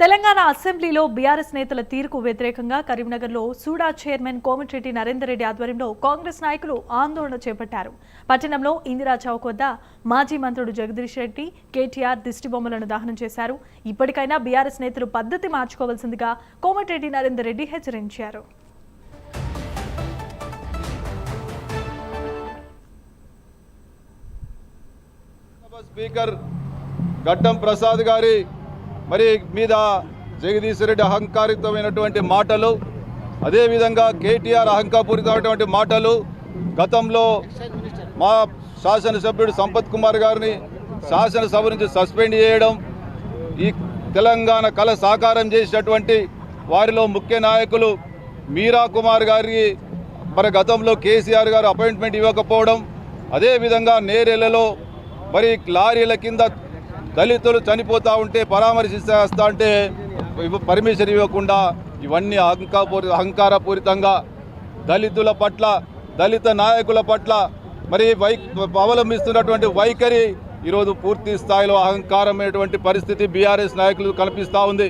తెలంగాణ అసెంబ్లీలో బీఆర్ఎస్ నేతల తీరుకు వ్యతిరేకంగా కరీంనగర్లో సూడా చైర్మన్ కోమటిరెడ్డి నరేందర్ రెడ్డి ఆధ్వర్యంలో కాంగ్రెస్ నాయకులు ఆందోళన చేపట్టారు. పట్టణంలో ఇందిరా చౌక్ వద్ద మాజీ మంత్రుడు జగదీష్ రెడ్డి, కేటీఆర్ దిష్టిబొమ్మలను దహనం చేశారు. ఇప్పటికైనా బీఆర్ఎస్ నేతలు పద్ధతి మార్చుకోవాల్సిందిగా కోమటిరెడ్డి నరేందర్ రెడ్డి హెచ్చరించారు. స్పీకర్ గడ్డం ప్రసాద్ గారి మరి మీద జగదీష్ రెడ్డి అహంకారితమైనటువంటి మాటలు, అదేవిధంగా కేటీఆర్ అహంకారపూరితమైనటువంటి మాటలు, గతంలో మా శాసనసభ్యుడు సంపత్ కుమార్ గారిని శాసనసభ నుంచి సస్పెండ్ చేయడం, ఈ తెలంగాణ కళ సాకారం చేసినటువంటి వారిలో ముఖ్య నాయకులు మీరా కుమార్ గారికి మరి గతంలో కేసీఆర్ గారు అపాయింట్మెంట్ ఇవ్వకపోవడం, అదేవిధంగా నేరేళ్లలో మరి లారీల కింద దళితులు చనిపోతూ ఉంటే పరామర్శిస్తా అంటే పర్మిషన్ ఇవ్వకుండా ఇవన్నీ అహంకారపూరితంగా దళితుల పట్ల, దళిత నాయకుల పట్ల మరి అవలంబిస్తున్నటువంటి వైఖరి ఈరోజు పూర్తి స్థాయిలో అహంకారమైనటువంటి పరిస్థితి బీఆర్ఎస్ నాయకులు కనిపిస్తూ ఉంది.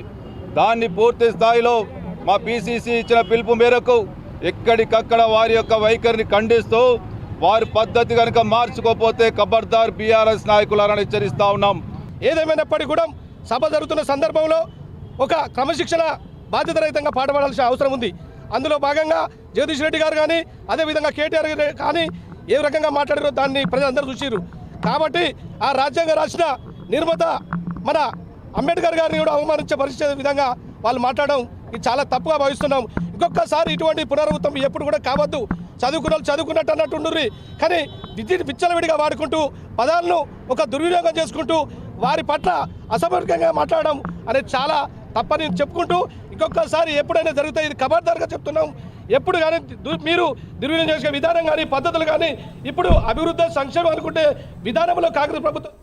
దాన్ని పూర్తి స్థాయిలో మా పిసిసి ఇచ్చిన పిలుపు మేరకు ఎక్కడికక్కడ వారి యొక్క వైఖరిని ఖండిస్తూ వారి పద్ధతి కనుక మార్చుకోకపోతే ఖబర్దార్ బీఆర్ఎస్ నాయకులను హెచ్చరిస్తూ ఉన్నాం. ఏదేమైనప్పటికీ కూడా సభ జరుగుతున్న సందర్భంలో ఒక క్రమశిక్షణ బాధ్యతారహితంగా పాటుపడాల్సిన అవసరం ఉంది. అందులో భాగంగా జగదీష్ రెడ్డి గారు కానీ అదేవిధంగా కేటీఆర్ కానీ ఏ రకంగా మాట్లాడారో దాన్ని ప్రజలందరూ చూసిరు. కాబట్టి ఆ రాజ్యాంగ రాసిన నిర్మాత మన అంబేద్కర్ గారిని కూడా అవమానించే పరిస్థితి విధంగా వాళ్ళు మాట్లాడడం ఇది చాలా తప్పుగా భావిస్తున్నాం. ఇంకొకసారి ఇటువంటి పునరావృతం ఎప్పుడు కూడా కావద్దు. చదువుకున్నట్టు అన్నట్టుండ్రి, కానీ విద్యను విచ్చలవిడిగా వాడుకుంటూ పదాలను ఒక దుర్వినియోగం చేసుకుంటూ వారి పట్ల అసమర్థంగా మాట్లాడడం అనేది చాలా తప్పని చెప్పుకుంటూ ఇంకొకసారి ఎప్పుడైనా జరిగితే ఇది ఖబర్దార్గా చెప్తున్నాం. ఎప్పుడు కానీ మీరు దుర్వినియోగం చేసే విధానం కానీ పద్ధతులు కానీ ఇప్పుడు అభివృద్ధి సంక్షేమం అనుకుంటే విధానంలో కాంగ్రెస్ ప్రభుత్వం